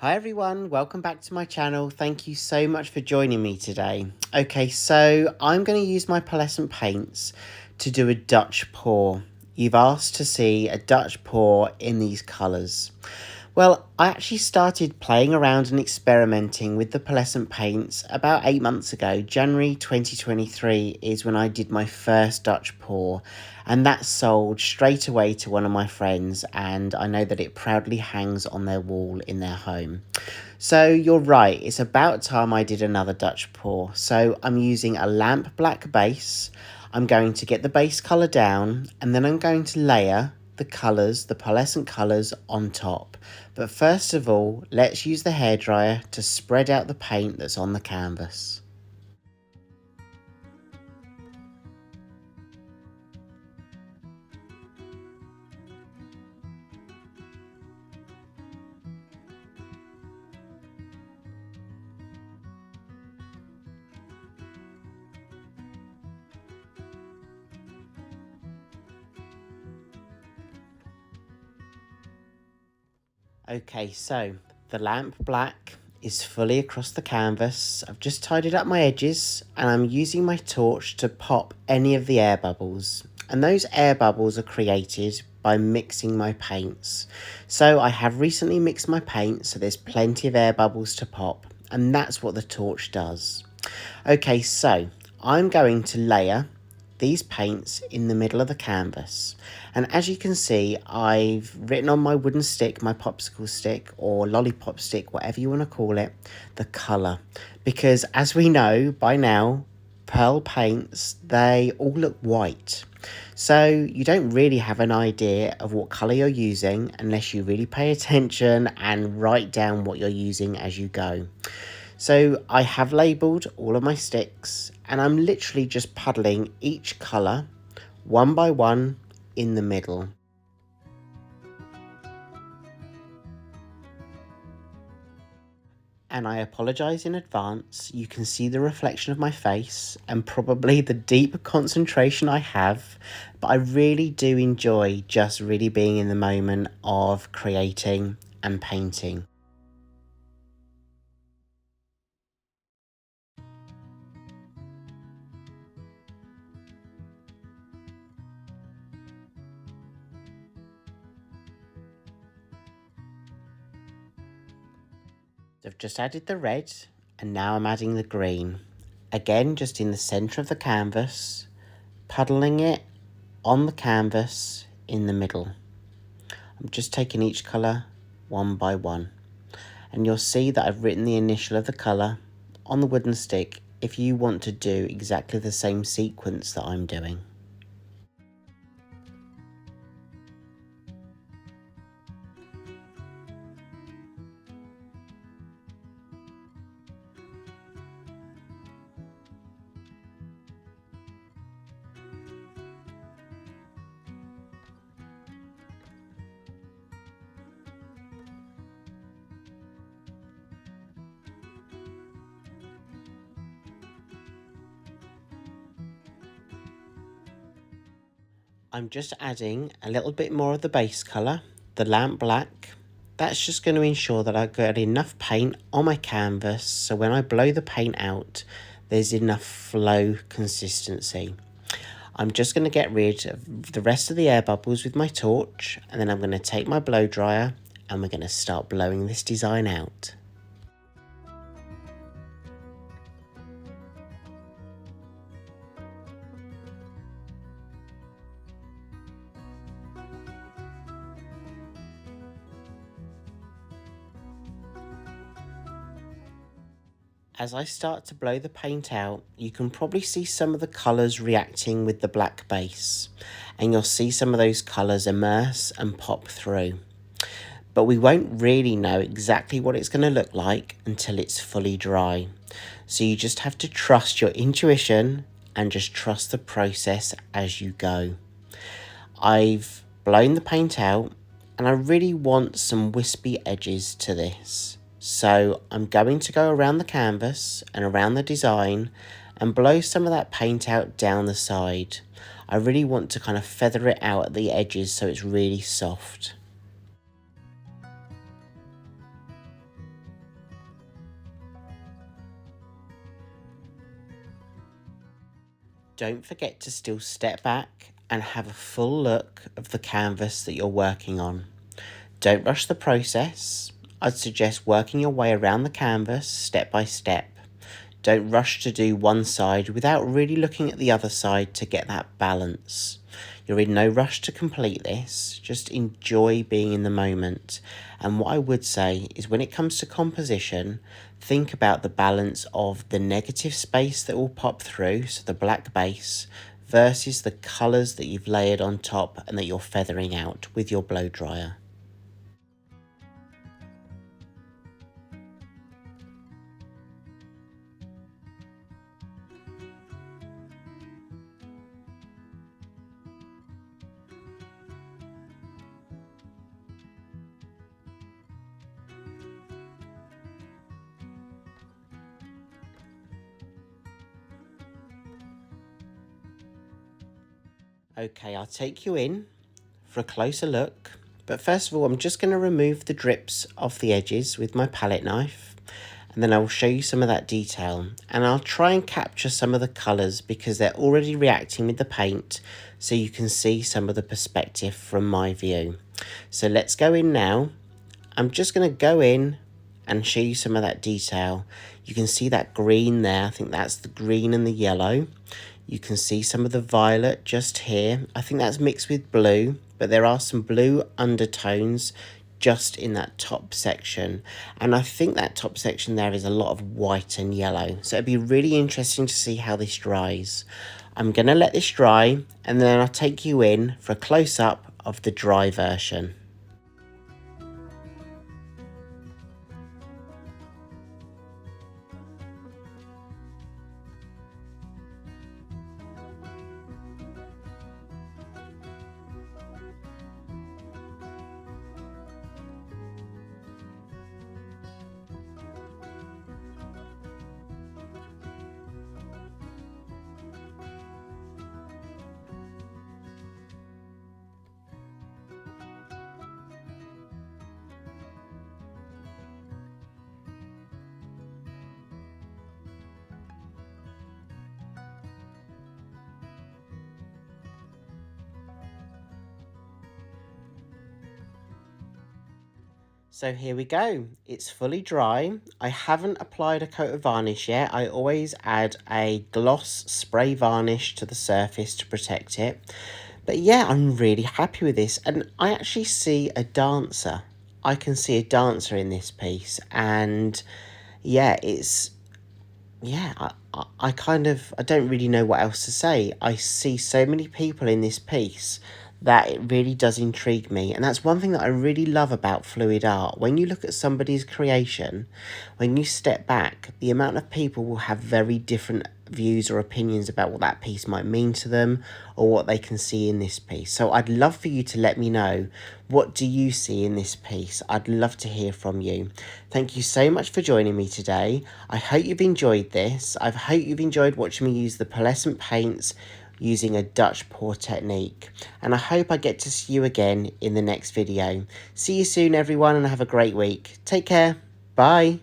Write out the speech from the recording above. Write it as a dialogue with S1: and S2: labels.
S1: Hi everyone, welcome back to my channel. Thank you so much for joining me today. Okay, so I'm going to use my pearlescent paints to do a Dutch pour. You've asked to see a Dutch pour in these colours. Well, I actually started playing around and experimenting with the pearlescent paints about 8 months ago. January 2023 is when I did my first Dutch pour, and that sold straight away to one of my friends, and I know that it proudly hangs on their wall in their home. So you're right, it's about time I did another Dutch pour. So I'm using a lamp black base. I'm going to get the base colour down, and then I'm going to layer the colours, the pearlescent colours on top. But first of all, let's use the hairdryer to spread out the paint that's on the canvas. Okay, so the lamp black is fully across the canvas. I've just tidied up my edges and I'm using my torch to pop any of the air bubbles. And those air bubbles are created by mixing my paints. So I have recently mixed my paint, so there's plenty of air bubbles to pop, and that's what the torch does. Okay, so I'm going to layer these paints in the middle of the canvas, and as you can see, I've written on my wooden stick, my popsicle stick or lollipop stick, whatever you want to call it, the colour, because as we know by now, pearl paints, they all look white, so you don't really have an idea of what colour you're using unless you really pay attention and write down what you're using as you go. So I have labelled all of my sticks, and I'm literally just puddling each colour one by one in the middle. And I apologise in advance, you can see the reflection of my face and probably the deep concentration I have, but I really do enjoy just really being in the moment of creating and painting. I've just added the red and now I'm adding the green. Again, just in the centre of the canvas, puddling it on the canvas in the middle. I'm just taking each colour one by one. And you'll see that I've written the initial of the colour on the wooden stick if you want to do exactly the same sequence that I'm doing. I'm just adding a little bit more of the base colour, the lamp black. That's just going to ensure that I've got enough paint on my canvas so when I blow the paint out, there's enough flow consistency. I'm just going to get rid of the rest of the air bubbles with my torch, and then I'm going to take my blow dryer and we're going to start blowing this design out. As I start to blow the paint out, you can probably see some of the colours reacting with the black base, and you'll see some of those colours immerse and pop through. But we won't really know exactly what it's going to look like until it's fully dry. So you just have to trust your intuition and just trust the process as you go. I've blown the paint out and I really want some wispy edges to this. So I'm going to go around the canvas and around the design and blow some of that paint out down the side. I really want to kind of feather it out at the edges so it's really soft. Don't forget to still step back and have a full look of the canvas that you're working on. Don't rush the process. I'd suggest working your way around the canvas step by step. Don't rush to do one side without really looking at the other side to get that balance. You're in no rush to complete this, just enjoy being in the moment. And what I would say is when it comes to composition, think about the balance of the negative space that will pop through, so the black base, versus the colours that you've layered on top and that you're feathering out with your blow dryer. Okay, I'll take you in for a closer look, but first of all I'm just going to remove the drips off the edges with my palette knife, and then I will show you some of that detail, and I'll try and capture some of the colours because they're already reacting with the paint, so you can see some of the perspective from my view. So let's go in now. I'm just going to go in and show you some of that detail. You can see that green there, I think that's the green and the yellow. You can see some of the violet just here. I think that's mixed with blue, but there are some blue undertones just in that top section. And I think that top section there is a lot of white and yellow. So it'd be really interesting to see how this dries. I'm gonna let this dry and then I'll take you in for a close-up of the dry version. So here we go, it's fully dry. I haven't applied a coat of varnish yet. I always add a gloss spray varnish to the surface to protect it. But yeah, I'm really happy with this, and I actually see a dancer. I can see a dancer in this piece, and yeah, I kind of, I don't really know what else to say. I see so many people in this piece that it really does intrigue me. And that's one thing that I really love about fluid art. When you look at somebody's creation, when you step back, the amount of people will have very different views or opinions about what that piece might mean to them or what they can see in this piece. So I'd love for you to let me know, what do you see in this piece? I'd love to hear from you. Thank you so much for joining me today. I hope you've enjoyed this. I hope you've enjoyed watching me use the pearlescent paints using a Dutch pour technique. And I hope I get to see you again in the next video. See you soon everyone, and have a great week. Take care. Bye.